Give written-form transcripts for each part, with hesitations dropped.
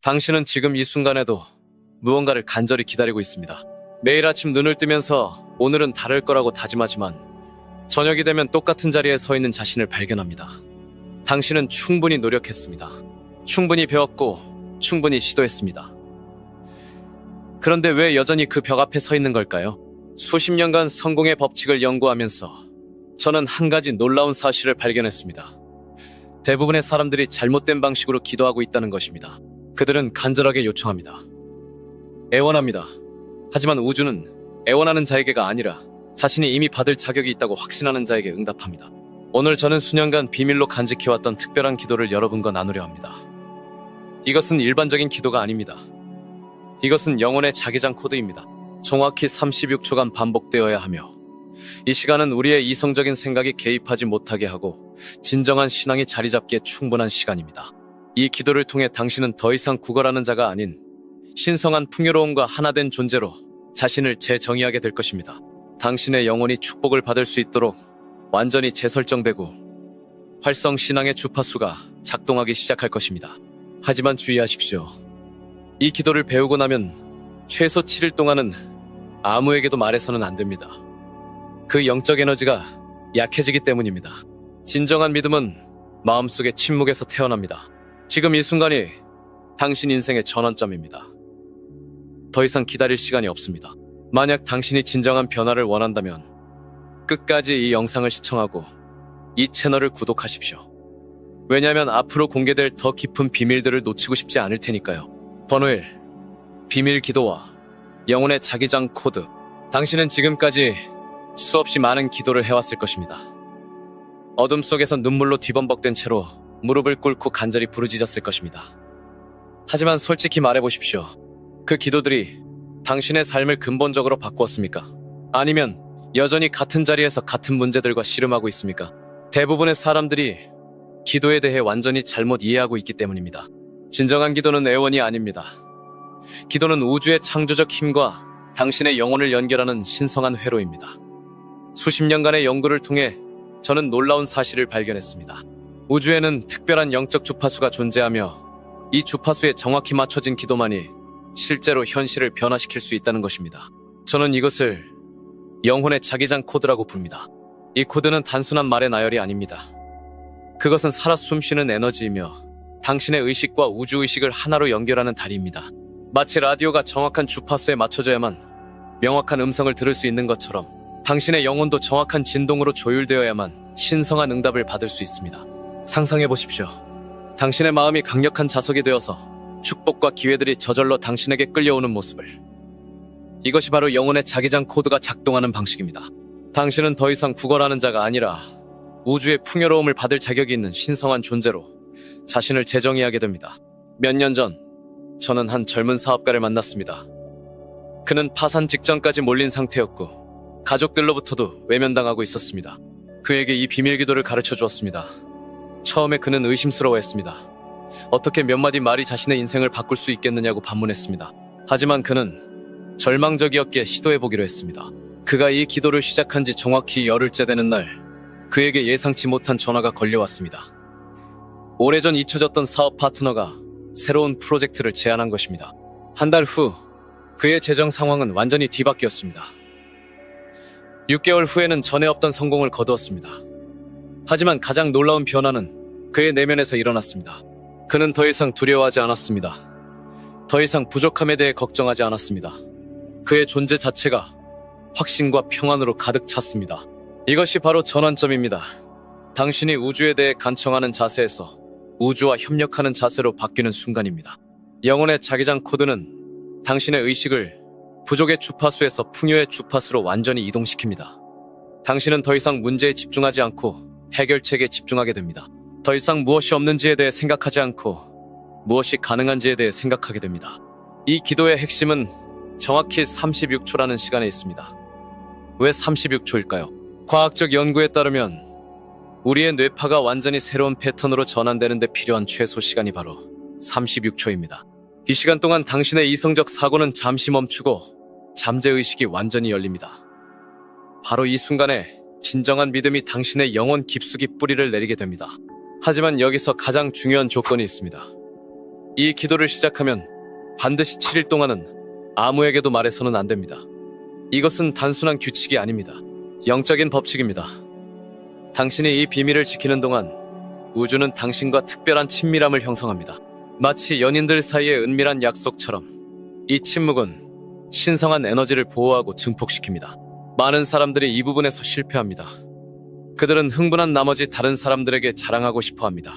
당신은 지금 이 순간에도 무언가를 간절히 기다리고 있습니다. 매일 아침 눈을 뜨면서 오늘은 다를 거라고 다짐하지만 저녁이 되면 똑같은 자리에 서 있는 자신을 발견합니다. 당신은 충분히 노력했습니다. 충분히 배웠고 충분히 시도했습니다. 그런데 왜 여전히 그 벽 앞에 서 있는 걸까요? 수십 년간 성공의 법칙을 연구하면서 저는 한 가지 놀라운 사실을 발견했습니다. 대부분의 사람들이 잘못된 방식으로 기도하고 있다는 것입니다. 그들은 간절하게 요청합니다. 애원합니다. 하지만 우주는 애원하는 자에게가 아니라 자신이 이미 받을 자격이 있다고 확신하는 자에게 응답합니다. 오늘 저는 수년간 비밀로 간직해왔던 특별한 기도를 여러분과 나누려 합니다. 이것은 일반적인 기도가 아닙니다. 이것은 영혼의 자기장 코드입니다. 정확히 36초간 반복되어야 하며 이 시간은 우리의 이성적인 생각이 개입하지 못하게 하고 진정한 신앙이 자리 잡기에 충분한 시간입니다. 이 기도를 통해 당신은 더 이상 구걸하는 자가 아닌 신성한 풍요로움과 하나된 존재로 자신을 재정의하게 될 것입니다. 당신의 영혼이 축복을 받을 수 있도록 완전히 재설정되고 활성 신앙의 주파수가 작동하기 시작할 것입니다. 하지만 주의하십시오. 이 기도를 배우고 나면 최소 7일 동안은 아무에게도 말해서는 안 됩니다. 그 영적 에너지가 약해지기 때문입니다. 진정한 믿음은 마음속의 침묵에서 태어납니다. 지금 이 순간이 당신 인생의 전환점입니다. 더 이상 기다릴 시간이 없습니다. 만약 당신이 진정한 변화를 원한다면 끝까지 이 영상을 시청하고 이 채널을 구독하십시오. 왜냐하면 앞으로 공개될 더 깊은 비밀들을 놓치고 싶지 않을 테니까요. 번호 1. 비밀 기도와 영혼의 자기장 코드. 당신은 지금까지 수없이 많은 기도를 해왔을 것입니다. 어둠 속에서 눈물로 뒤범벅된 채로 무릎을 꿇고 간절히 부르짖었을 것입니다. 하지만 솔직히 말해보십시오. 그 기도들이 당신의 삶을 근본적으로 바꾸었습니까? 아니면 여전히 같은 자리에서 같은 문제들과 씨름하고 있습니까? 대부분의 사람들이 기도에 대해 완전히 잘못 이해하고 있기 때문입니다. 진정한 기도는 애원이 아닙니다. 기도는 우주의 창조적 힘과 당신의 영혼을 연결하는 신성한 회로입니다. 수십 년간의 연구를 통해 저는 놀라운 사실을 발견했습니다. 우주에는 특별한 영적 주파수가 존재하며 이 주파수에 정확히 맞춰진 기도만이 실제로 현실을 변화시킬 수 있다는 것입니다. 저는 이것을 영혼의 자기장 코드라고 부릅니다. 이 코드는 단순한 말의 나열이 아닙니다. 그것은 살아 숨쉬는 에너지이며 당신의 의식과 우주의식을 하나로 연결하는 다리입니다. 마치 라디오가 정확한 주파수에 맞춰져야만 명확한 음성을 들을 수 있는 것처럼 당신의 영혼도 정확한 진동으로 조율되어야만 신성한 응답을 받을 수 있습니다. 상상해 보십시오. 당신의 마음이 강력한 자석이 되어서 축복과 기회들이 저절로 당신에게 끌려오는 모습을. 이것이 바로 영혼의 자기장 코드가 작동하는 방식입니다. 당신은 더 이상 구걸하는 자가 아니라 우주의 풍요로움을 받을 자격이 있는 신성한 존재로 자신을 재정의하게 됩니다. 몇 년 전 저는 한 젊은 사업가를 만났습니다. 그는 파산 직전까지 몰린 상태였고 가족들로부터도 외면당하고 있었습니다. 그에게 이 비밀 기도를 가르쳐 주었습니다. 처음에 그는 의심스러워했습니다. 어떻게 몇 마디 말이 자신의 인생을 바꿀 수 있겠느냐고 반문했습니다. 하지만 그는 절망적이었기에 시도해보기로 했습니다. 그가 이 기도를 시작한 지 정확히 열흘째 되는 날, 그에게 예상치 못한 전화가 걸려왔습니다. 오래전 잊혀졌던 사업 파트너가 새로운 프로젝트를 제안한 것입니다. 한 달 후, 그의 재정 상황은 완전히 뒤바뀌었습니다. 6개월 후에는 전에 없던 성공을 거두었습니다. 하지만 가장 놀라운 변화는 그의 내면에서 일어났습니다. 그는 더 이상 두려워하지 않았습니다. 더 이상 부족함에 대해 걱정하지 않았습니다. 그의 존재 자체가 확신과 평안으로 가득 찼습니다. 이것이 바로 전환점입니다. 당신이 우주에 대해 간청하는 자세에서 우주와 협력하는 자세로 바뀌는 순간입니다. 영혼의 자기장 코드는 당신의 의식을 부족의 주파수에서 풍요의 주파수로 완전히 이동시킵니다. 당신은 더 이상 문제에 집중하지 않고 해결책에 집중하게 됩니다. 더 이상 무엇이 없는지에 대해 생각하지 않고 무엇이 가능한지에 대해 생각하게 됩니다. 이 기도의 핵심은 정확히 36초라는 시간에 있습니다. 왜 36초일까요? 과학적 연구에 따르면 우리의 뇌파가 완전히 새로운 패턴으로 전환되는 데 필요한 최소 시간이 바로 36초입니다. 이 시간 동안 당신의 이성적 사고는 잠시 멈추고 잠재의식이 완전히 열립니다. 바로 이 순간에 진정한 믿음이 당신의 영혼 깊숙이 뿌리를 내리게 됩니다. 하지만 여기서 가장 중요한 조건이 있습니다. 이 기도를 시작하면 반드시 7일 동안은 아무에게도 말해서는 안 됩니다. 이것은 단순한 규칙이 아닙니다. 영적인 법칙입니다. 당신이 이 비밀을 지키는 동안 우주는 당신과 특별한 친밀함을 형성합니다. 마치 연인들 사이의 은밀한 약속처럼 이 침묵은 신성한 에너지를 보호하고 증폭시킵니다. 많은 사람들이 이 부분에서 실패합니다. 그들은 흥분한 나머지 다른 사람들에게 자랑하고 싶어 합니다.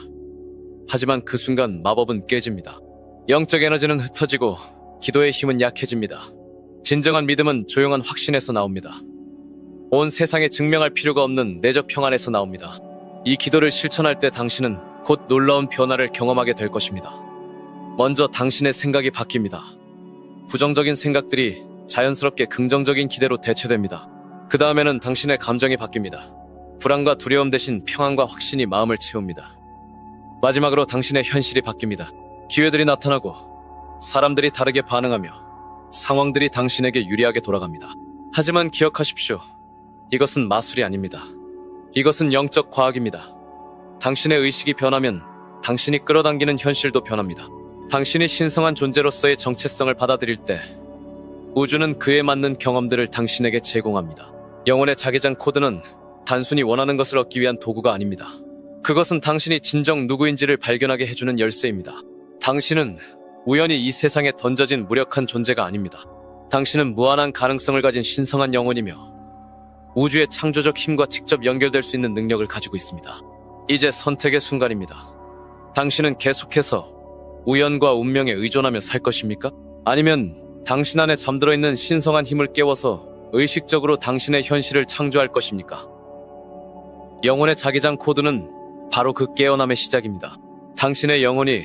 하지만 그 순간 마법은 깨집니다. 영적 에너지는 흩어지고 기도의 힘은 약해집니다. 진정한 믿음은 조용한 확신에서 나옵니다. 온 세상에 증명할 필요가 없는 내적 평안에서 나옵니다. 이 기도를 실천할 때 당신은 곧 놀라운 변화를 경험하게 될 것입니다. 먼저 당신의 생각이 바뀝니다. 부정적인 생각들이 자연스럽게 긍정적인 기대로 대체됩니다. 그 다음에는 당신의 감정이 바뀝니다. 불안과 두려움 대신 평안과 확신이 마음을 채웁니다. 마지막으로 당신의 현실이 바뀝니다. 기회들이 나타나고 사람들이 다르게 반응하며 상황들이 당신에게 유리하게 돌아갑니다. 하지만 기억하십시오. 이것은 마술이 아닙니다. 이것은 영적 과학입니다. 당신의 의식이 변하면 당신이 끌어당기는 현실도 변합니다. 당신이 신성한 존재로서의 정체성을 받아들일 때 우주는 그에 맞는 경험들을 당신에게 제공합니다. 영혼의 자기장 코드는 단순히 원하는 것을 얻기 위한 도구가 아닙니다. 그것은 당신이 진정 누구인지를 발견하게 해주는 열쇠입니다. 당신은 우연히 이 세상에 던져진 무력한 존재가 아닙니다. 당신은 무한한 가능성을 가진 신성한 영혼이며 우주의 창조적 힘과 직접 연결될 수 있는 능력을 가지고 있습니다. 이제 선택의 순간입니다. 당신은 계속해서 우연과 운명에 의존하며 살 것입니까? 아니면 당신 안에 잠들어 있는 신성한 힘을 깨워서 의식적으로 당신의 현실을 창조할 것입니까? 영혼의 자기장 코드는 바로 그 깨어남의 시작입니다. 당신의 영혼이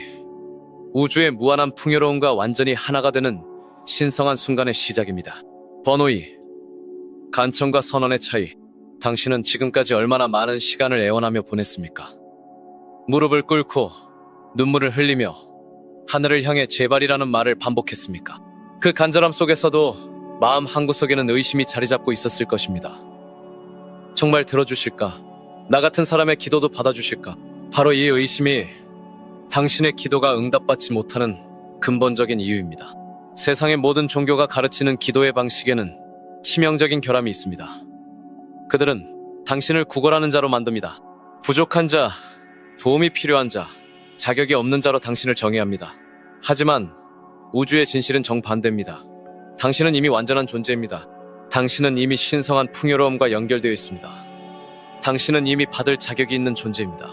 우주의 무한한 풍요로움과 완전히 하나가 되는 신성한 순간의 시작입니다. 번호 2. 간청과 선언의 차이. 당신은 지금까지 얼마나 많은 시간을 애원하며 보냈습니까? 무릎을 꿇고 눈물을 흘리며 하늘을 향해 제발이라는 말을 반복했습니까? 그 간절함 속에서도 마음 한구석에는 의심이 자리 잡고 있었을 것입니다. 정말 들어주실까? 나 같은 사람의 기도도 받아주실까? 바로 이 의심이 당신의 기도가 응답받지 못하는 근본적인 이유입니다. 세상의 모든 종교가 가르치는 기도의 방식에는 치명적인 결함이 있습니다. 그들은 당신을 구걸하는 자로 만듭니다. 부족한 자, 도움이 필요한 자, 자격이 없는 자로 당신을 정의합니다. 하지만 우주의 진실은 정반대입니다. 당신은 이미 완전한 존재입니다. 당신은 이미 신성한 풍요로움과 연결되어 있습니다. 당신은 이미 받을 자격이 있는 존재입니다.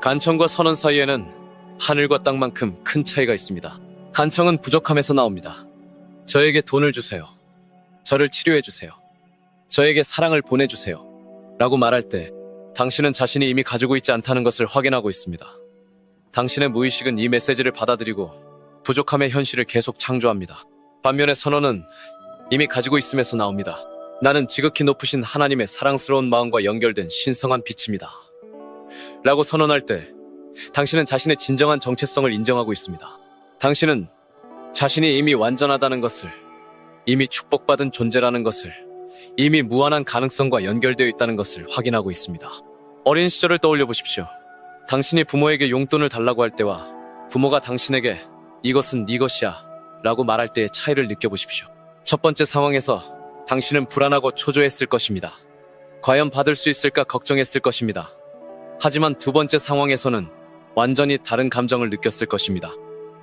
간청과 선언 사이에는 하늘과 땅만큼 큰 차이가 있습니다. 간청은 부족함에서 나옵니다. 저에게 돈을 주세요. 저를 치료해주세요. 저에게 사랑을 보내주세요. 라고 말할 때 당신은 자신이 이미 가지고 있지 않다는 것을 확인하고 있습니다. 당신의 무의식은 이 메시지를 받아들이고 부족함의 현실을 계속 창조합니다. 반면에 선언은 이미 가지고 있음에서 나옵니다. 나는 지극히 높으신 하나님의 사랑스러운 마음과 연결된 신성한 빛입니다. 라고 선언할 때 당신은 자신의 진정한 정체성을 인정하고 있습니다. 당신은 자신이 이미 완전하다는 것을, 이미 축복받은 존재라는 것을, 이미 무한한 가능성과 연결되어 있다는 것을 확인하고 있습니다. 어린 시절을 떠올려 보십시오. 당신이 부모에게 용돈을 달라고 할 때와 부모가 당신에게 이것은 네 것이야 라고 말할 때의 차이를 느껴보십시오. 첫 번째 상황에서 당신은 불안하고 초조했을 것입니다. 과연 받을 수 있을까 걱정했을 것입니다. 하지만 두 번째 상황에서는 완전히 다른 감정을 느꼈을 것입니다.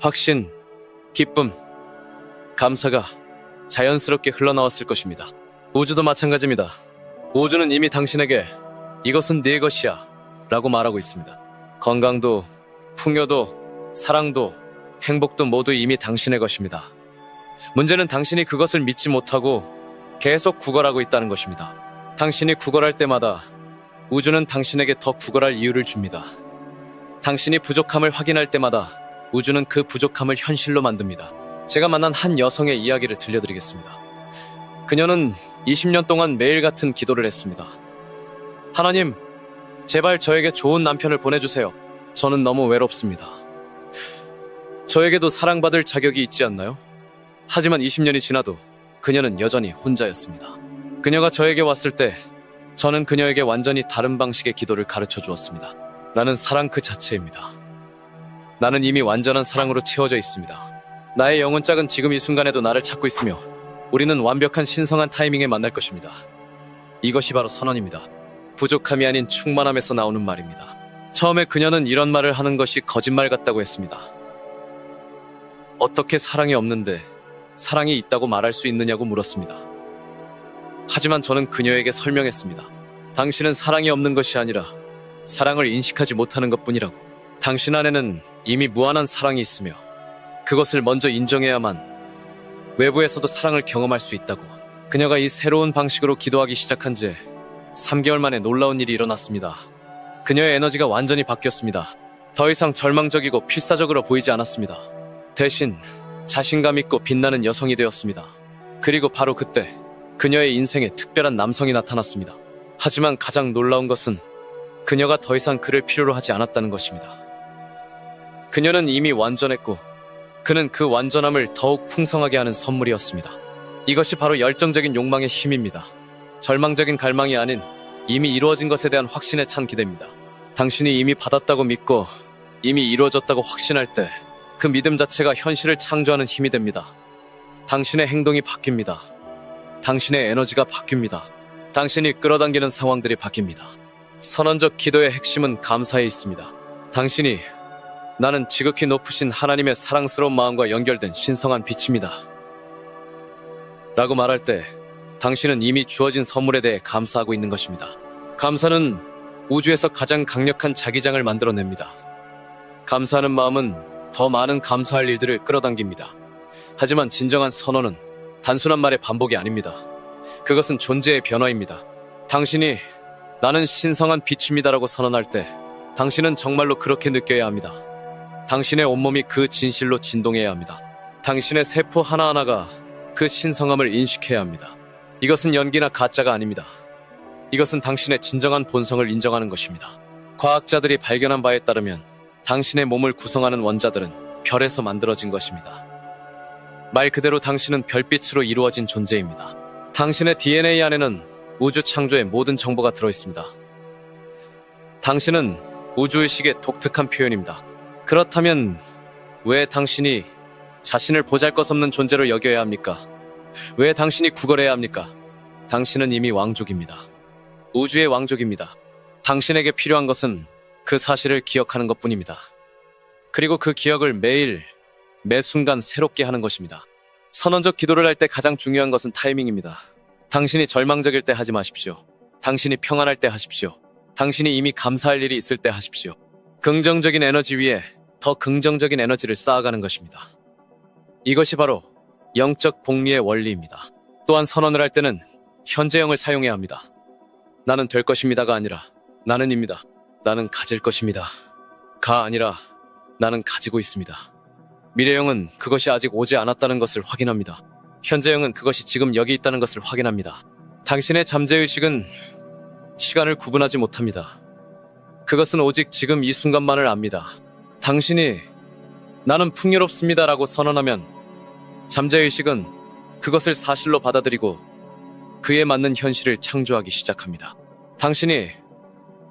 확신, 기쁨, 감사가 자연스럽게 흘러나왔을 것입니다. 우주도 마찬가지입니다. 우주는 이미 당신에게 이것은 네 것이야 라고 말하고 있습니다. 건강도, 풍요도, 사랑도, 행복도 모두 이미 당신의 것입니다. 문제는 당신이 그것을 믿지 못하고 계속 구걸하고 있다는 것입니다. 당신이 구걸할 때마다 우주는 당신에게 더 구걸할 이유를 줍니다. 당신이 부족함을 확인할 때마다 우주는 그 부족함을 현실로 만듭니다. 제가 만난 한 여성의 이야기를 들려드리겠습니다. 그녀는 20년 동안 매일 같은 기도를 했습니다. 하나님, 제발 저에게 좋은 남편을 보내주세요. 저는 너무 외롭습니다. 저에게도 사랑받을 자격이 있지 않나요? 하지만 20년이 지나도 그녀는 여전히 혼자였습니다. 그녀가 저에게 왔을 때 저는 그녀에게 완전히 다른 방식의 기도를 가르쳐 주었습니다. 나는 사랑 그 자체입니다. 나는 이미 완전한 사랑으로 채워져 있습니다. 나의 영혼짝은 지금 이 순간에도 나를 찾고 있으며 우리는 완벽한 신성한 타이밍에 만날 것입니다. 이것이 바로 선언입니다. 부족함이 아닌 충만함에서 나오는 말입니다. 처음에 그녀는 이런 말을 하는 것이 거짓말 같다고 했습니다. 어떻게 사랑이 없는데 사랑이 있다고 말할 수 있느냐고 물었습니다. 하지만 저는 그녀에게 설명했습니다. 당신은 사랑이 없는 것이 아니라 사랑을 인식하지 못하는 것뿐이라고. 당신 안에는 이미 무한한 사랑이 있으며 그것을 먼저 인정해야만 외부에서도 사랑을 경험할 수 있다고. 그녀가 이 새로운 방식으로 기도하기 시작한 지 3개월 만에 놀라운 일이 일어났습니다. 그녀의 에너지가 완전히 바뀌었습니다. 더 이상 절망적이고 필사적으로 보이지 않았습니다. 대신 자신감 있고 빛나는 여성이 되었습니다. 그리고 바로 그때 그녀의 인생에 특별한 남성이 나타났습니다. 하지만 가장 놀라운 것은 그녀가 더 이상 그를 필요로 하지 않았다는 것입니다. 그녀는 이미 완전했고 그는 그 완전함을 더욱 풍성하게 하는 선물이었습니다. 이것이 바로 열정적인 욕망의 힘입니다. 절망적인 갈망이 아닌 이미 이루어진 것에 대한 확신에 찬 기대입니다. 당신이 이미 받았다고 믿고 이미 이루어졌다고 확신할 때 그 믿음 자체가 현실을 창조하는 힘이 됩니다. 당신의 행동이 바뀝니다. 당신의 에너지가 바뀝니다. 당신이 끌어당기는 상황들이 바뀝니다. 선언적 기도의 핵심은 감사에 있습니다. 당신이 나는 지극히 높으신 하나님의 사랑스러운 마음과 연결된 신성한 빛입니다. 라고 말할 때 당신은 이미 주어진 선물에 대해 감사하고 있는 것입니다. 감사는 우주에서 가장 강력한 자기장을 만들어냅니다. 감사하는 마음은 더 많은 감사할 일들을 끌어당깁니다. 하지만 진정한 선언은 단순한 말의 반복이 아닙니다. 그것은 존재의 변화입니다. 당신이 나는 신성한 빛입니다라고 선언할 때 당신은 정말로 그렇게 느껴야 합니다. 당신의 온몸이 그 진실로 진동해야 합니다. 당신의 세포 하나하나가 그 신성함을 인식해야 합니다. 이것은 연기나 가짜가 아닙니다. 이것은 당신의 진정한 본성을 인정하는 것입니다. 과학자들이 발견한 바에 따르면 당신의 몸을 구성하는 원자들은 별에서 만들어진 것입니다. 말 그대로 당신은 별빛으로 이루어진 존재입니다. 당신의 DNA 안에는 우주 창조의 모든 정보가 들어있습니다. 당신은 우주의식의 독특한 표현입니다. 그렇다면 왜 당신이 자신을 보잘것없는 존재로 여겨야 합니까? 왜 당신이 구걸해야 합니까? 당신은 이미 왕족입니다. 우주의 왕족입니다. 당신에게 필요한 것은 그 사실을 기억하는 것뿐입니다. 그리고 그 기억을 매일, 매 순간 새롭게 하는 것입니다. 선언적 기도를 할 때 가장 중요한 것은 타이밍입니다. 당신이 절망적일 때 하지 마십시오. 당신이 평안할 때 하십시오. 당신이 이미 감사할 일이 있을 때 하십시오. 긍정적인 에너지 위에 더 긍정적인 에너지를 쌓아가는 것입니다. 이것이 바로 영적 복리의 원리입니다. 또한 선언을 할 때는 현재형을 사용해야 합니다. 나는 될 것입니다가 아니라 나는입니다. 나는 가질 것입니다. 가 아니라 나는 가지고 있습니다. 미래형은 그것이 아직 오지 않았다는 것을 확인합니다. 현재형은 그것이 지금 여기 있다는 것을 확인합니다. 당신의 잠재의식은 시간을 구분하지 못합니다. 그것은 오직 지금 이 순간만을 압니다. 당신이 나는 풍요롭습니다라고 선언하면 잠재의식은 그것을 사실로 받아들이고 그에 맞는 현실을 창조하기 시작합니다. 당신이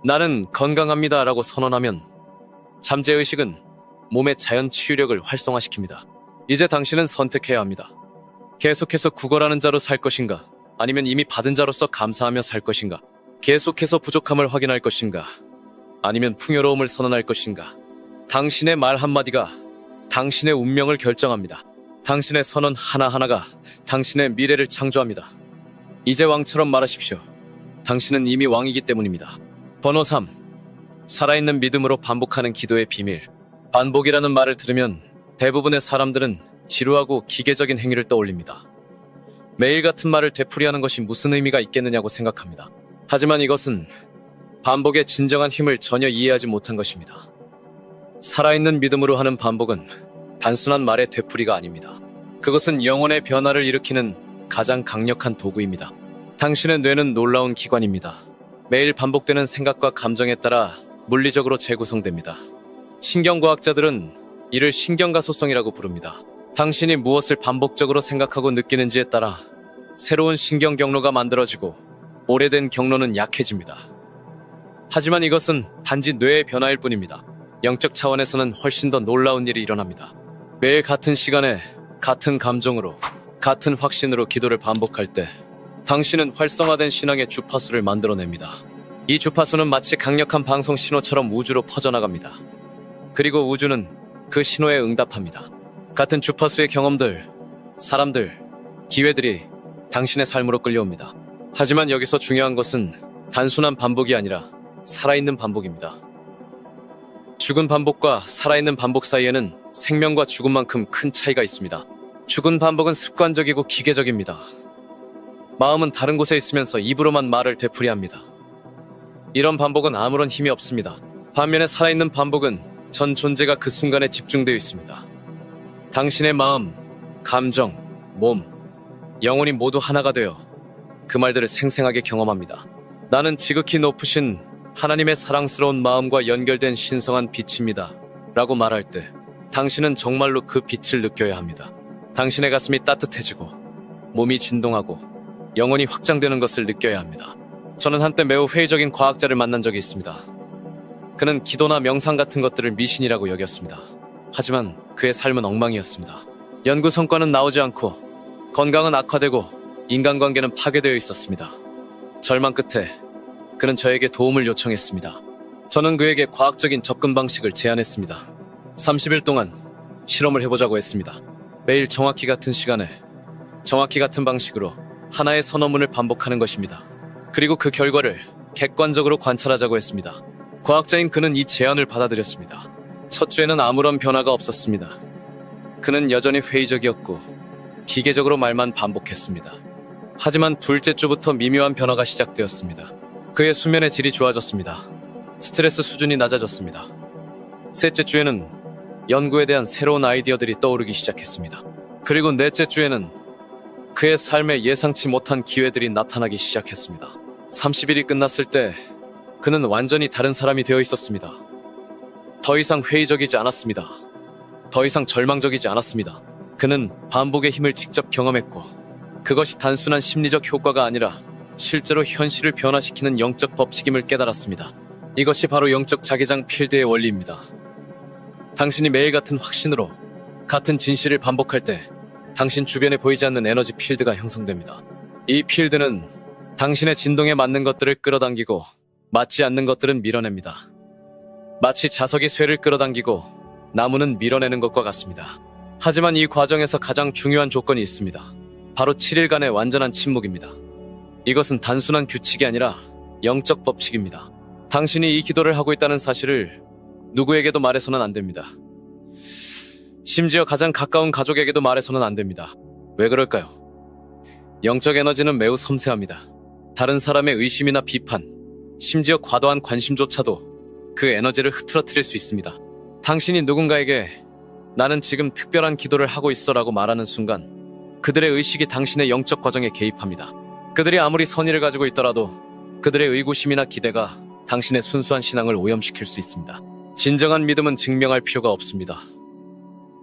나는 건강합니다라고 선언하면 잠재의식은 몸의 자연 치유력을 활성화시킵니다. 이제 당신은 선택해야 합니다. 계속해서 구걸하는 자로 살 것인가? 아니면 이미 받은 자로서 감사하며 살 것인가? 계속해서 부족함을 확인할 것인가? 아니면 풍요로움을 선언할 것인가? 당신의 말 한마디가 당신의 운명을 결정합니다. 당신의 선언 하나하나가 당신의 미래를 창조합니다. 이제 왕처럼 말하십시오. 당신은 이미 왕이기 때문입니다. 번호 3. 살아있는 믿음으로 반복하는 기도의 비밀. 반복이라는 말을 들으면 대부분의 사람들은 지루하고 기계적인 행위를 떠올립니다. 매일 같은 말을 되풀이하는 것이 무슨 의미가 있겠느냐고 생각합니다. 하지만 이것은 반복의 진정한 힘을 전혀 이해하지 못한 것입니다. 살아있는 믿음으로 하는 반복은 단순한 말의 되풀이가 아닙니다. 그것은 영혼의 변화를 일으키는 가장 강력한 도구입니다. 당신의 뇌는 놀라운 기관입니다. 매일 반복되는 생각과 감정에 따라 물리적으로 재구성됩니다. 신경과학자들은 이를 신경가소성이라고 부릅니다. 당신이 무엇을 반복적으로 생각하고 느끼는지에 따라 새로운 신경 경로가 만들어지고 오래된 경로는 약해집니다. 하지만 이것은 단지 뇌의 변화일 뿐입니다. 영적 차원에서는 훨씬 더 놀라운 일이 일어납니다. 매일 같은 시간에 같은 감정으로 같은 확신으로 기도를 반복할 때 당신은 활성화된 신앙의 주파수를 만들어냅니다. 이 주파수는 마치 강력한 방송 신호처럼 우주로 퍼져나갑니다. 그리고 우주는 그 신호에 응답합니다. 같은 주파수의 경험들, 사람들, 기회들이 당신의 삶으로 끌려옵니다. 하지만 여기서 중요한 것은 단순한 반복이 아니라 살아있는 반복입니다. 죽은 반복과 살아있는 반복 사이에는 생명과 죽음만큼 큰 차이가 있습니다. 죽은 반복은 습관적이고 기계적입니다. 마음은 다른 곳에 있으면서 입으로만 말을 되풀이합니다. 이런 반복은 아무런 힘이 없습니다. 반면에 살아있는 반복은 전 존재가 그 순간에 집중되어 있습니다. 당신의 마음, 감정, 몸, 영혼이 모두 하나가 되어 그 말들을 생생하게 경험합니다. 나는 지극히 높으신 하나님의 사랑스러운 마음과 연결된 신성한 빛입니다. 라고 말할 때 당신은 정말로 그 빛을 느껴야 합니다. 당신의 가슴이 따뜻해지고 몸이 진동하고 영혼이 확장되는 것을 느껴야 합니다. 저는 한때 매우 회의적인 과학자를 만난 적이 있습니다. 그는 기도나 명상 같은 것들을 미신이라고 여겼습니다. 하지만 그의 삶은 엉망이었습니다. 연구 성과는 나오지 않고 건강은 악화되고 인간관계는 파괴되어 있었습니다. 절망 끝에 그는 저에게 도움을 요청했습니다. 저는 그에게 과학적인 접근 방식을 제안했습니다. 30일 동안 실험을 해보자고 했습니다. 매일 정확히 같은 시간에 정확히 같은 방식으로 하나의 선언문을 반복하는 것입니다. 그리고 그 결과를 객관적으로 관찰하자고 했습니다. 과학자인 그는 이 제안을 받아들였습니다. 첫 주에는 아무런 변화가 없었습니다. 그는 여전히 회의적이었고 기계적으로 말만 반복했습니다. 하지만 둘째 주부터 미묘한 변화가 시작되었습니다. 그의 수면의 질이 좋아졌습니다. 스트레스 수준이 낮아졌습니다. 셋째 주에는 연구에 대한 새로운 아이디어들이 떠오르기 시작했습니다. 그리고 넷째 주에는 그의 삶에 예상치 못한 기회들이 나타나기 시작했습니다. 30일이 끝났을 때 그는 완전히 다른 사람이 되어 있었습니다. 더 이상 회의적이지 않았습니다. 더 이상 절망적이지 않았습니다. 그는 반복의 힘을 직접 경험했고 그것이 단순한 심리적 효과가 아니라 실제로 현실을 변화시키는 영적 법칙임을 깨달았습니다. 이것이 바로 영적 자기장 필드의 원리입니다. 당신이 매일 같은 확신으로 같은 진실을 반복할 때 당신 주변에 보이지 않는 에너지 필드가 형성됩니다. 이 필드는 당신의 진동에 맞는 것들을 끌어당기고 맞지 않는 것들은 밀어냅니다. 마치 자석이 쇠를 끌어당기고 나무는 밀어내는 것과 같습니다. 하지만 이 과정에서 가장 중요한 조건이 있습니다. 바로 7일간의 완전한 침묵입니다. 이것은 단순한 규칙이 아니라 영적 법칙입니다. 당신이 이 기도를 하고 있다는 사실을 누구에게도 말해서는 안 됩니다. 심지어 가장 가까운 가족에게도 말해서는 안 됩니다. 왜 그럴까요? 영적 에너지는 매우 섬세합니다. 다른 사람의 의심이나 비판, 심지어 과도한 관심조차도 그 에너지를 흐트러뜨릴 수 있습니다. 당신이 누군가에게 나는 지금 특별한 기도를 하고 있어 라고 말하는 순간 그들의 의식이 당신의 영적 과정에 개입합니다. 그들이 아무리 선의를 가지고 있더라도 그들의 의구심이나 기대가 당신의 순수한 신앙을 오염시킬 수 있습니다. 진정한 믿음은 증명할 필요가 없습니다.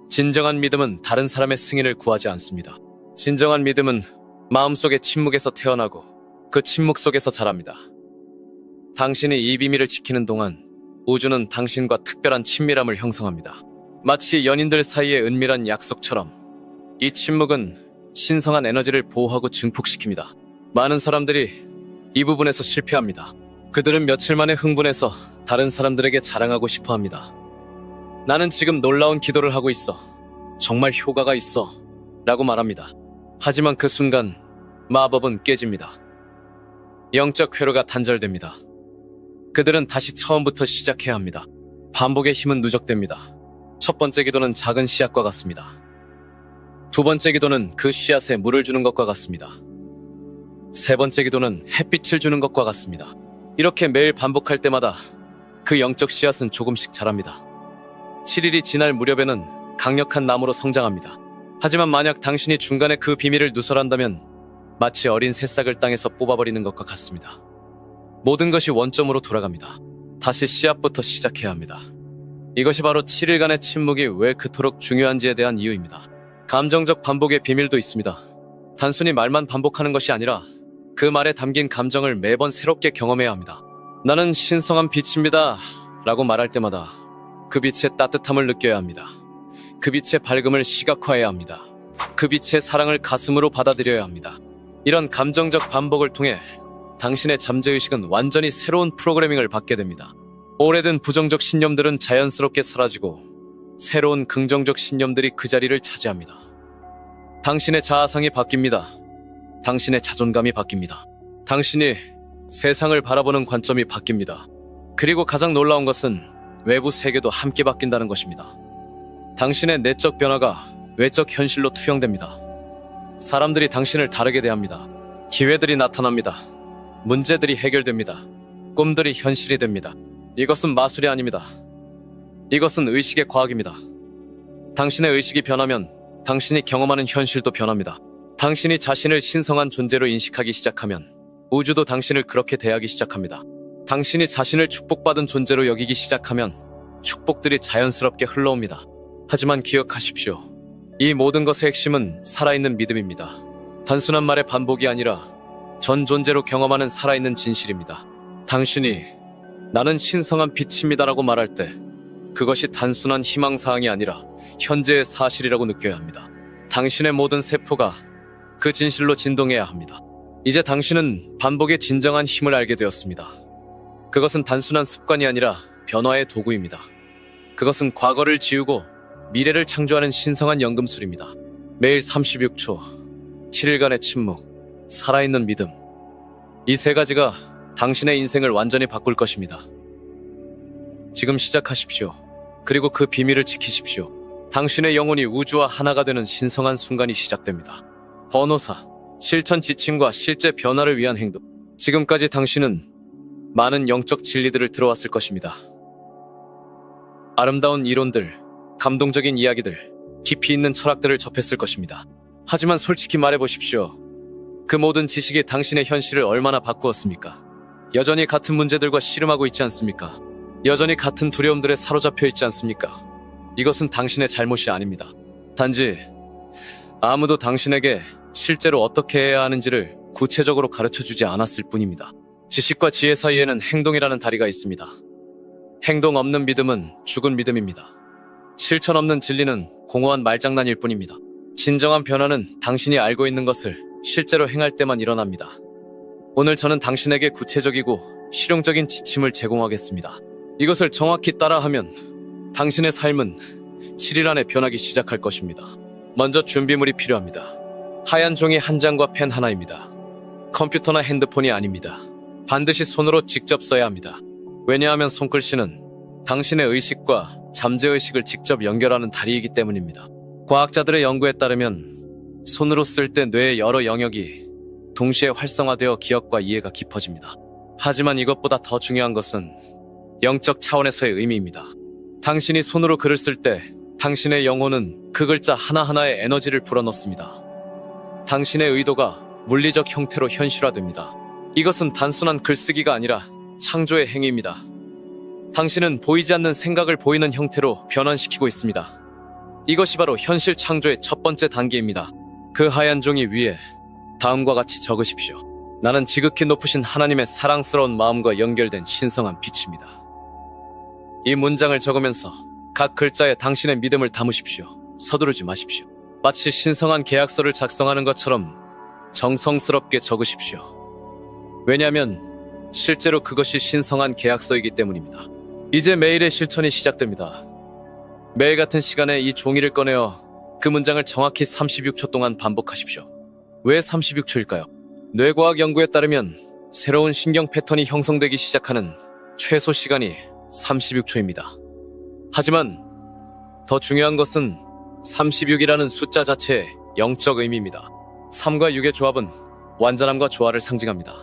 진정한 믿음은 다른 사람의 승인을 구하지 않습니다. 진정한 믿음은 마음속의 침묵에서 태어나고 그 침묵 속에서 자랍니다. 당신이 이 비밀을 지키는 동안 우주는 당신과 특별한 친밀함을 형성합니다. 마치 연인들 사이의 은밀한 약속처럼 이 침묵은 신성한 에너지를 보호하고 증폭시킵니다. 많은 사람들이 이 부분에서 실패합니다. 그들은 며칠 만에 흥분해서 다른 사람들에게 자랑하고 싶어 합니다. 나는 지금 놀라운 기도를 하고 있어. 정말 효과가 있어. 라고 말합니다. 하지만 그 순간 마법은 깨집니다. 영적 회로가 단절됩니다. 그들은 다시 처음부터 시작해야 합니다. 반복의 힘은 누적됩니다. 첫 번째 기도는 작은 씨앗과 같습니다. 두 번째 기도는 그 씨앗에 물을 주는 것과 같습니다. 세 번째 기도는 햇빛을 주는 것과 같습니다. 이렇게 매일 반복할 때마다 그 영적 씨앗은 조금씩 자랍니다. 7일이 지날 무렵에는 강력한 나무로 성장합니다. 하지만 만약 당신이 중간에 그 비밀을 누설한다면 마치 어린 새싹을 땅에서 뽑아버리는 것과 같습니다. 모든 것이 원점으로 돌아갑니다. 다시 씨앗부터 시작해야 합니다. 이것이 바로 7일간의 침묵이 왜 그토록 중요한지에 대한 이유입니다. 감정적 반복의 비밀도 있습니다. 단순히 말만 반복하는 것이 아니라 그 말에 담긴 감정을 매번 새롭게 경험해야 합니다. 나는 신성한 빛입니다. 라고 말할 때마다 그 빛의 따뜻함을 느껴야 합니다. 그 빛의 밝음을 시각화해야 합니다. 그 빛의 사랑을 가슴으로 받아들여야 합니다. 이런 감정적 반복을 통해 당신의 잠재의식은 완전히 새로운 프로그래밍을 받게 됩니다. 오래된 부정적 신념들은 자연스럽게 사라지고 새로운 긍정적 신념들이 그 자리를 차지합니다. 당신의 자아상이 바뀝니다. 당신의 자존감이 바뀝니다. 당신이 세상을 바라보는 관점이 바뀝니다. 그리고 가장 놀라운 것은 외부 세계도 함께 바뀐다는 것입니다. 당신의 내적 변화가 외적 현실로 투영됩니다. 사람들이 당신을 다르게 대합니다. 기회들이 나타납니다. 문제들이 해결됩니다. 꿈들이 현실이 됩니다. 이것은 마술이 아닙니다. 이것은 의식의 과학입니다. 당신의 의식이 변하면 당신이 경험하는 현실도 변합니다. 당신이 자신을 신성한 존재로 인식하기 시작하면 우주도 당신을 그렇게 대하기 시작합니다. 당신이 자신을 축복받은 존재로 여기기 시작하면 축복들이 자연스럽게 흘러옵니다. 하지만 기억하십시오. 이 모든 것의 핵심은 살아있는 믿음입니다. 단순한 말의 반복이 아니라 전 존재로 경험하는 살아있는 진실입니다. 당신이 나는 신성한 빛입니다라고 말할 때 그것이 단순한 희망사항이 아니라 현재의 사실이라고 느껴야 합니다. 당신의 모든 세포가 그 진실로 진동해야 합니다. 이제 당신은 반복의 진정한 힘을 알게 되었습니다. 그것은 단순한 습관이 아니라 변화의 도구입니다. 그것은 과거를 지우고 미래를 창조하는 신성한 연금술입니다. 매일 36초, 7일간의 침묵, 살아있는 믿음. 이 세 가지가 당신의 인생을 완전히 바꿀 것입니다. 지금 시작하십시오. 그리고 그 비밀을 지키십시오. 당신의 영혼이 우주와 하나가 되는 신성한 순간이 시작됩니다. 번호사, 실천 지침과 실제 변화를 위한 행동. 지금까지 당신은 많은 영적 진리들을 들어왔을 것입니다. 아름다운 이론들, 감동적인 이야기들, 깊이 있는 철학들을 접했을 것입니다. 하지만 솔직히 말해보십시오. 그 모든 지식이 당신의 현실을 얼마나 바꾸었습니까? 여전히 같은 문제들과 씨름하고 있지 않습니까? 여전히 같은 두려움들에 사로잡혀 있지 않습니까? 이것은 당신의 잘못이 아닙니다. 단지 아무도 당신에게 실제로 어떻게 해야 하는지를 구체적으로 가르쳐주지 않았을 뿐입니다. 지식과 지혜 사이에는 행동이라는 다리가 있습니다. 행동 없는 믿음은 죽은 믿음입니다. 실천 없는 진리는 공허한 말장난일 뿐입니다. 진정한 변화는 당신이 알고 있는 것을 실제로 행할 때만 일어납니다. 오늘 저는 당신에게 구체적이고 실용적인 지침을 제공하겠습니다. 이것을 정확히 따라하면 당신의 삶은 7일 안에 변하기 시작할 것입니다. 먼저 준비물이 필요합니다. 하얀 종이 한 장과 펜 하나입니다. 컴퓨터나 핸드폰이 아닙니다. 반드시 손으로 직접 써야 합니다. 왜냐하면 손글씨는 당신의 의식과 잠재의식을 직접 연결하는 다리이기 때문입니다. 과학자들의 연구에 따르면 손으로 쓸 때 뇌의 여러 영역이 동시에 활성화되어 기억과 이해가 깊어집니다. 하지만 이것보다 더 중요한 것은 영적 차원에서의 의미입니다. 당신이 손으로 글을 쓸 때 당신의 영혼은 그 글자 하나하나에 에너지를 불어넣습니다. 당신의 의도가 물리적 형태로 현실화됩니다. 이것은 단순한 글쓰기가 아니라 창조의 행위입니다. 당신은 보이지 않는 생각을 보이는 형태로 변환시키고 있습니다. 이것이 바로 현실 창조의 첫 번째 단계입니다. 그 하얀 종이 위에 다음과 같이 적으십시오. 나는 지극히 높으신 하나님의 사랑스러운 마음과 연결된 신성한 빛입니다. 이 문장을 적으면서 각 글자에 당신의 믿음을 담으십시오. 서두르지 마십시오. 마치 신성한 계약서를 작성하는 것처럼 정성스럽게 적으십시오. 왜냐하면 실제로 그것이 신성한 계약서이기 때문입니다. 이제 매일의 실천이 시작됩니다. 매일 같은 시간에 이 종이를 꺼내어 그 문장을 정확히 36초 동안 반복하십시오. 왜 36초일까요? 뇌과학 연구에 따르면 새로운 신경 패턴이 형성되기 시작하는 최소 시간이 36초입니다. 하지만 더 중요한 것은 36이라는 숫자 자체의 영적 의미입니다. 3과 6의 조합은 완전함과 조화를 상징합니다.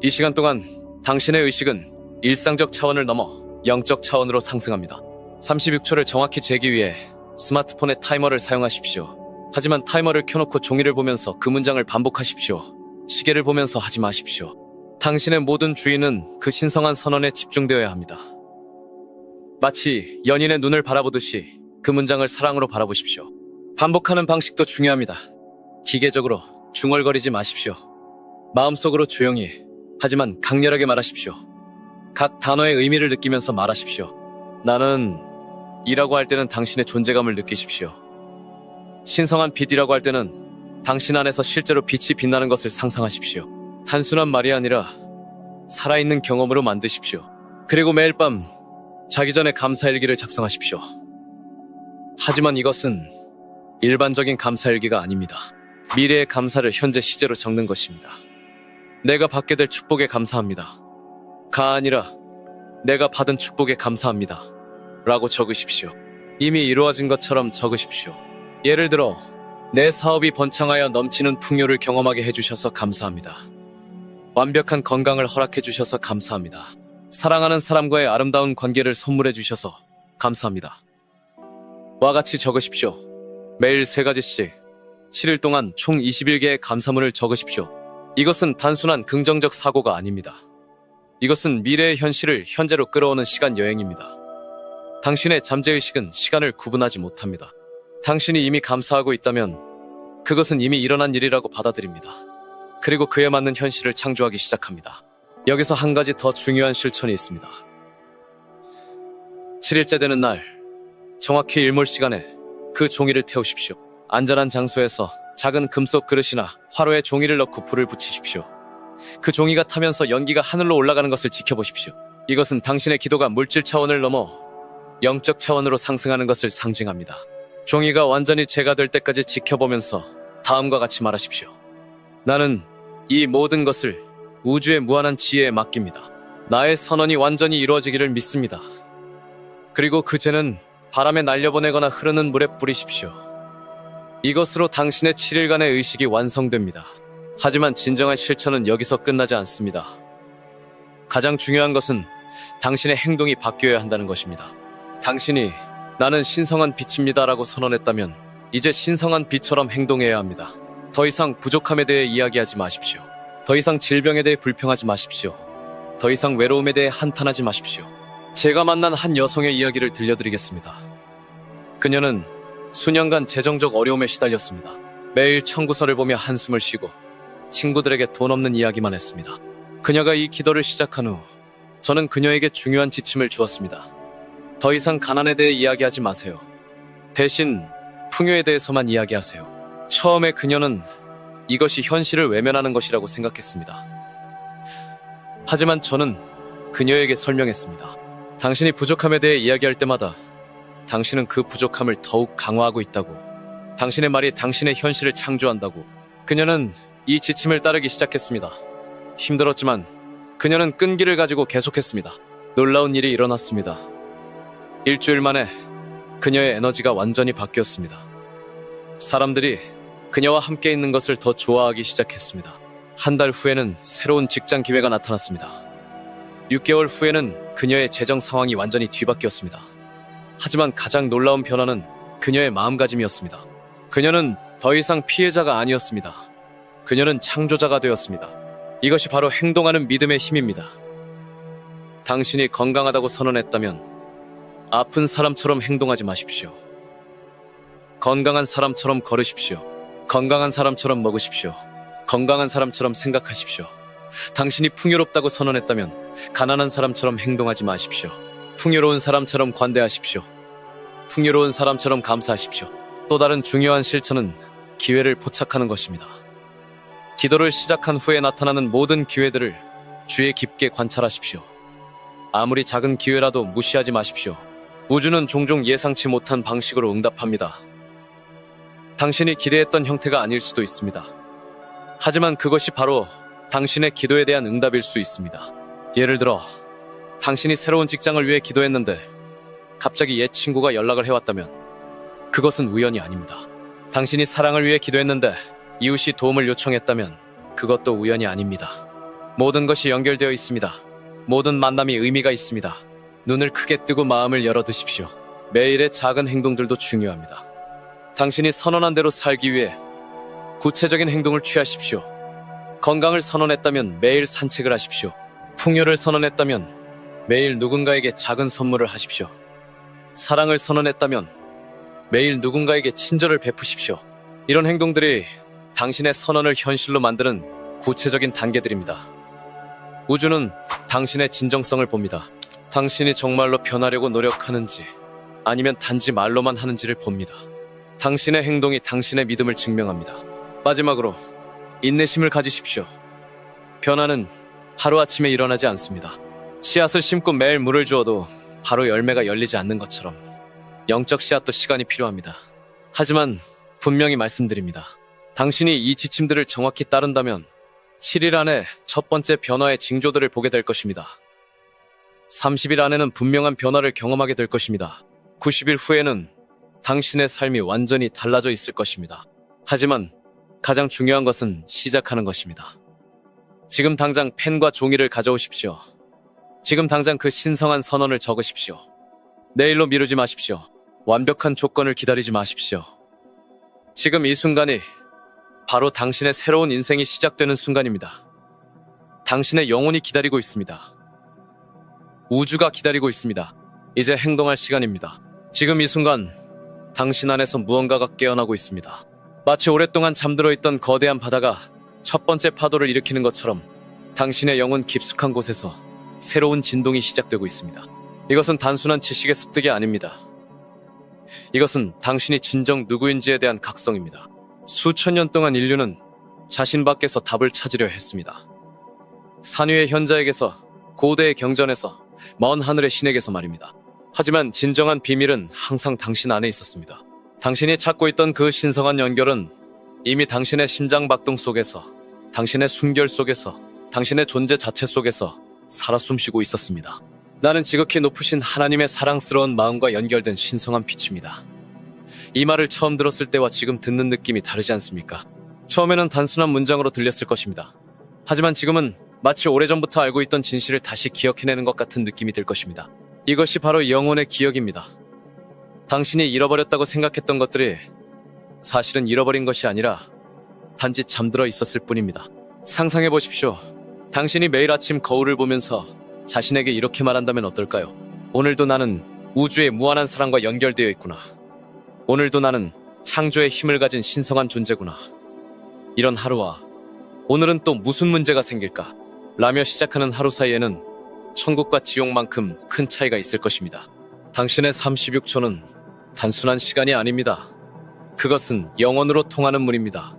이 시간 동안 당신의 의식은 일상적 차원을 넘어 영적 차원으로 상승합니다. 36초를 정확히 재기 위해 스마트폰의 타이머를 사용하십시오. 하지만 타이머를 켜놓고 종이를 보면서 그 문장을 반복하십시오. 시계를 보면서 하지 마십시오. 당신의 모든 주의는 그 신성한 선언에 집중되어야 합니다. 마치 연인의 눈을 바라보듯이 그 문장을 사랑으로 바라보십시오. 반복하는 방식도 중요합니다. 기계적으로 중얼거리지 마십시오. 마음속으로 조용히 하지만 강렬하게 말하십시오. 각 단어의 의미를 느끼면서 말하십시오. 나는 이라고 할 때는 당신의 존재감을 느끼십시오. 신성한 빛이라고 할 때는 당신 안에서 실제로 빛이 빛나는 것을 상상하십시오. 단순한 말이 아니라 살아있는 경험으로 만드십시오. 그리고 매일 밤 자기 전에 감사일기를 작성하십시오. 하지만 이것은 일반적인 감사일기가 아닙니다. 미래의 감사를 현재 시제로 적는 것입니다. 내가 받게 될 축복에 감사합니다. 가 아니라 내가 받은 축복에 감사합니다. 라고 적으십시오. 이미 이루어진 것처럼 적으십시오. 예를 들어 내 사업이 번창하여 넘치는 풍요를 경험하게 해주셔서 감사합니다. 완벽한 건강을 허락해 주셔서 감사합니다. 사랑하는 사람과의 아름다운 관계를 선물해 주셔서 감사합니다. 와 같이 적으십시오. 매일 3가지씩 7일 동안 총 21개의 감사문을 적으십시오. 이것은 단순한 긍정적 사고가 아닙니다. 이것은 미래의 현실을 현재로 끌어오는 시간 여행입니다. 당신의 잠재의식은 시간을 구분하지 못합니다. 당신이 이미 감사하고 있다면 그것은 이미 일어난 일이라고 받아들입니다. 그리고 그에 맞는 현실을 창조하기 시작합니다. 여기서 한 가지 더 중요한 실천이 있습니다. 7일째 되는 날, 정확히 일몰 시간에 그 종이를 태우십시오. 안전한 장소에서 작은 금속 그릇이나 화로에 종이를 넣고 불을 붙이십시오. 그 종이가 타면서 연기가 하늘로 올라가는 것을 지켜보십시오. 이것은 당신의 기도가 물질 차원을 넘어 영적 차원으로 상승하는 것을 상징합니다. 종이가 완전히 재가 될 때까지 지켜보면서 다음과 같이 말하십시오. 나는 이 모든 것을 우주의 무한한 지혜에 맡깁니다. 나의 선언이 완전히 이루어지기를 믿습니다. 그리고 그 재는 바람에 날려보내거나 흐르는 물에 뿌리십시오. 이것으로 당신의 7일간의 의식이 완성됩니다. 하지만 진정한 실천은 여기서 끝나지 않습니다. 가장 중요한 것은 당신의 행동이 바뀌어야 한다는 것입니다. 당신이 나는 신성한 빛입니다 라고 선언했다면 이제 신성한 빛처럼 행동해야 합니다. 더 이상 부족함에 대해 이야기하지 마십시오. 더 이상 질병에 대해 불평하지 마십시오. 더 이상 외로움에 대해 한탄하지 마십시오. 제가 만난 한 여성의 이야기를 들려드리겠습니다. 그녀는 수년간 재정적 어려움에 시달렸습니다. 매일 청구서를 보며 한숨을 쉬고 친구들에게 돈 없는 이야기만 했습니다. 그녀가 이 기도를 시작한 후 저는 그녀에게 중요한 지침을 주었습니다. 더 이상 가난에 대해 이야기하지 마세요. 대신 풍요에 대해서만 이야기하세요. 처음에 그녀는 이것이 현실을 외면하는 것이라고 생각했습니다. 하지만 저는 그녀에게 설명했습니다. 당신이 부족함에 대해 이야기할 때마다 당신은 그 부족함을 더욱 강화하고 있다고. 당신의 말이 당신의 현실을 창조한다고. 그녀는 이 지침을 따르기 시작했습니다. 힘들었지만 그녀는 끈기를 가지고 계속했습니다. 놀라운 일이 일어났습니다. 일주일 만에 그녀의 에너지가 완전히 바뀌었습니다. 사람들이 그녀와 함께 있는 것을 더 좋아하기 시작했습니다. 한 달 후에는 새로운 직장 기회가 나타났습니다. 6개월 후에는 그녀의 재정 상황이 완전히 뒤바뀌었습니다. 하지만 가장 놀라운 변화는 그녀의 마음가짐이었습니다. 그녀는 더 이상 피해자가 아니었습니다. 그녀는 창조자가 되었습니다. 이것이 바로 행동하는 믿음의 힘입니다. 당신이 건강하다고 선언했다면 아픈 사람처럼 행동하지 마십시오. 건강한 사람처럼 걸으십시오. 건강한 사람처럼 먹으십시오. 건강한 사람처럼 생각하십시오. 당신이 풍요롭다고 선언했다면 가난한 사람처럼 행동하지 마십시오. 풍요로운 사람처럼 관대하십시오. 풍요로운 사람처럼 감사하십시오. 또 다른 중요한 실천은 기회를 포착하는 것입니다. 기도를 시작한 후에 나타나는 모든 기회들을 주의 깊게 관찰하십시오. 아무리 작은 기회라도 무시하지 마십시오. 우주는 종종 예상치 못한 방식으로 응답합니다. 당신이 기대했던 형태가 아닐 수도 있습니다. 하지만 그것이 바로 당신의 기도에 대한 응답일 수 있습니다. 예를 들어 당신이 새로운 직장을 위해 기도했는데 갑자기 옛 친구가 연락을 해왔다면 그것은 우연이 아닙니다. 당신이 사랑을 위해 기도했는데 이웃이 도움을 요청했다면 그것도 우연이 아닙니다. 모든 것이 연결되어 있습니다. 모든 만남이 의미가 있습니다. 눈을 크게 뜨고 마음을 열어두십시오. 매일의 작은 행동들도 중요합니다. 당신이 선언한 대로 살기 위해 구체적인 행동을 취하십시오. 건강을 선언했다면 매일 산책을 하십시오. 풍요를 선언했다면 매일 누군가에게 작은 선물을 하십시오. 사랑을 선언했다면 매일 누군가에게 친절을 베푸십시오. 이런 행동들이 당신의 선언을 현실로 만드는 구체적인 단계들입니다. 우주는 당신의 진정성을 봅니다. 당신이 정말로 변하려고 노력하는지 아니면 단지 말로만 하는지를 봅니다. 당신의 행동이 당신의 믿음을 증명합니다. 마지막으로 인내심을 가지십시오. 변화는 하루아침에 일어나지 않습니다. 씨앗을 심고 매일 물을 주어도 바로 열매가 열리지 않는 것처럼 영적 씨앗도 시간이 필요합니다. 하지만 분명히 말씀드립니다. 당신이 이 지침들을 정확히 따른다면 7일 안에 첫 번째 변화의 징조들을 보게 될 것입니다. 30일 안에는 분명한 변화를 경험하게 될 것입니다. 90일 후에는 당신의 삶이 완전히 달라져 있을 것입니다. 하지만 가장 중요한 것은 시작하는 것입니다. 지금 당장 펜과 종이를 가져오십시오. 지금 당장 그 신성한 선언을 적으십시오. 내일로 미루지 마십시오. 완벽한 조건을 기다리지 마십시오. 지금 이 순간이 바로 당신의 새로운 인생이 시작되는 순간입니다. 당신의 영혼이 기다리고 있습니다. 우주가 기다리고 있습니다. 이제 행동할 시간입니다. 지금 이 순간 당신 안에서 무언가가 깨어나고 있습니다. 마치 오랫동안 잠들어 있던 거대한 바다가 첫 번째 파도를 일으키는 것처럼 당신의 영혼 깊숙한 곳에서 새로운 진동이 시작되고 있습니다. 이것은 단순한 지식의 습득이 아닙니다. 이것은 당신이 진정 누구인지에 대한 각성입니다. 수천 년 동안 인류는 자신 밖에서 답을 찾으려 했습니다. 산 위의 현자에게서, 고대의 경전에서, 먼 하늘의 신에게서 말입니다. 하지만 진정한 비밀은 항상 당신 안에 있었습니다. 당신이 찾고 있던 그 신성한 연결은 이미 당신의 심장 박동 속에서, 당신의 숨결 속에서, 당신의 존재 자체 속에서 살아 숨쉬고 있었습니다. 나는 지극히 높으신 하나님의 사랑스러운 마음과 연결된 신성한 빛입니다. 이 말을 처음 들었을 때와 지금 듣는 느낌이 다르지 않습니까? 처음에는 단순한 문장으로 들렸을 것입니다. 하지만 지금은 마치 오래전부터 알고 있던 진실을 다시 기억해내는 것 같은 느낌이 들 것입니다. 이것이 바로 영혼의 기억입니다. 당신이 잃어버렸다고 생각했던 것들이 사실은 잃어버린 것이 아니라 단지 잠들어 있었을 뿐입니다. 상상해 보십시오. 당신이 매일 아침 거울을 보면서 자신에게 이렇게 말한다면 어떨까요? 오늘도 나는 우주의 무한한 사랑과 연결되어 있구나. 오늘도 나는 창조의 힘을 가진 신성한 존재구나. 이런 하루와 오늘은 또 무슨 문제가 생길까? 라며 시작하는 하루 사이에는 천국과 지옥만큼 큰 차이가 있을 것입니다. 당신의 36초는 단순한 시간이 아닙니다. 그것은 영원으로 통하는 문입니다.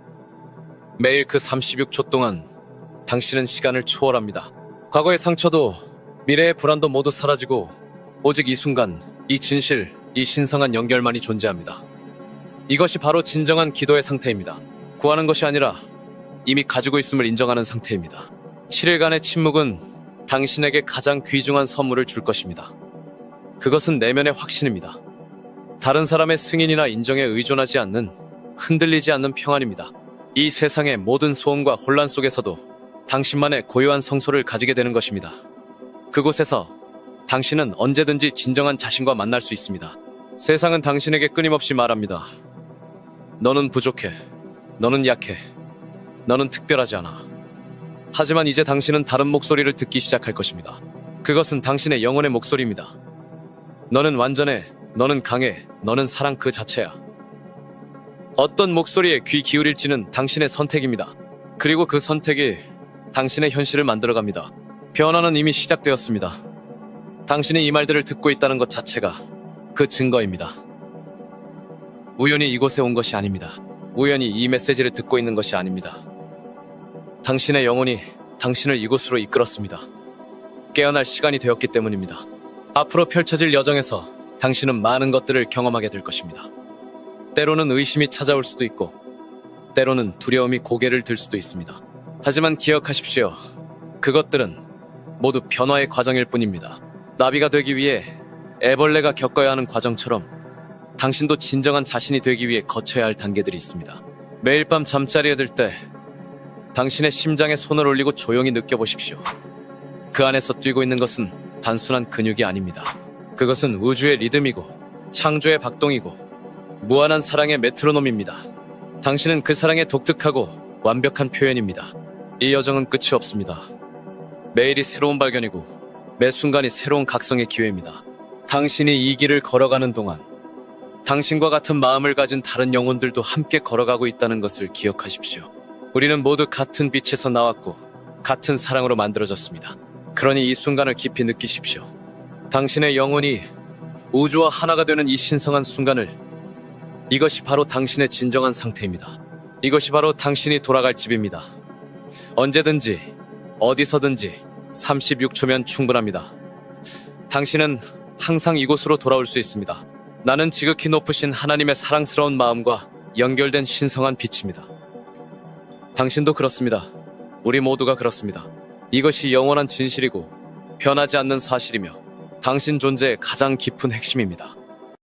매일 그 36초 동안 당신은 시간을 초월합니다. 과거의 상처도 미래의 불안도 모두 사라지고 오직 이 순간, 이 진실, 이 신성한 연결만이 존재합니다. 이것이 바로 진정한 기도의 상태입니다. 구하는 것이 아니라 이미 가지고 있음을 인정하는 상태입니다. 7일간의 침묵은 당신에게 가장 귀중한 선물을 줄 것입니다. 그것은 내면의 확신입니다. 다른 사람의 승인이나 인정에 의존하지 않는, 흔들리지 않는 평안입니다. 이 세상의 모든 소음과 혼란 속에서도 당신만의 고요한 성소를 가지게 되는 것입니다. 그곳에서 당신은 언제든지 진정한 자신과 만날 수 있습니다. 세상은 당신에게 끊임없이 말합니다. 너는 부족해. 너는 약해. 너는 특별하지 않아. 하지만 이제 당신은 다른 목소리를 듣기 시작할 것입니다. 그것은 당신의 영혼의 목소리입니다. 너는 완전해. 너는 강해. 너는 사랑 그 자체야. 어떤 목소리에 귀 기울일지는 당신의 선택입니다. 그리고 그 선택이 당신의 현실을 만들어갑니다. 변화는 이미 시작되었습니다. 당신이 이 말들을 듣고 있다는 것 자체가 그 증거입니다. 우연히 이곳에 온 것이 아닙니다. 우연히 이 메시지를 듣고 있는 것이 아닙니다. 당신의 영혼이 당신을 이곳으로 이끌었습니다. 깨어날 시간이 되었기 때문입니다. 앞으로 펼쳐질 여정에서 당신은 많은 것들을 경험하게 될 것입니다. 때로는 의심이 찾아올 수도 있고, 때로는 두려움이 고개를 들 수도 있습니다. 하지만 기억하십시오. 그것들은 모두 변화의 과정일 뿐입니다. 나비가 되기 위해 애벌레가 겪어야 하는 과정처럼 당신도 진정한 자신이 되기 위해 거쳐야 할 단계들이 있습니다. 매일 밤 잠자리에 들 때 당신의 심장에 손을 올리고 조용히 느껴보십시오. 그 안에서 뛰고 있는 것은 단순한 근육이 아닙니다. 그것은 우주의 리듬이고 창조의 박동이고 무한한 사랑의 메트로놈입니다. 당신은 그 사랑의 독특하고 완벽한 표현입니다. 이 여정은 끝이 없습니다. 매일이 새로운 발견이고 매 순간이 새로운 각성의 기회입니다. 당신이 이 길을 걸어가는 동안 당신과 같은 마음을 가진 다른 영혼들도 함께 걸어가고 있다는 것을 기억하십시오. 우리는 모두 같은 빛에서 나왔고 같은 사랑으로 만들어졌습니다. 그러니 이 순간을 깊이 느끼십시오. 당신의 영혼이 우주와 하나가 되는 이 신성한 순간을, 이것이 바로 당신의 진정한 상태입니다. 이것이 바로 당신이 돌아갈 집입니다. 언제든지 어디서든지 36초면 충분합니다. 당신은 항상 이곳으로 돌아올 수 있습니다. 나는 지극히 높으신 하나님의 사랑스러운 마음과 연결된 신성한 빛입니다. 당신도 그렇습니다. 우리 모두가 그렇습니다. 이것이 영원한 진실이고 변하지 않는 사실이며 당신 존재의 가장 깊은 핵심입니다.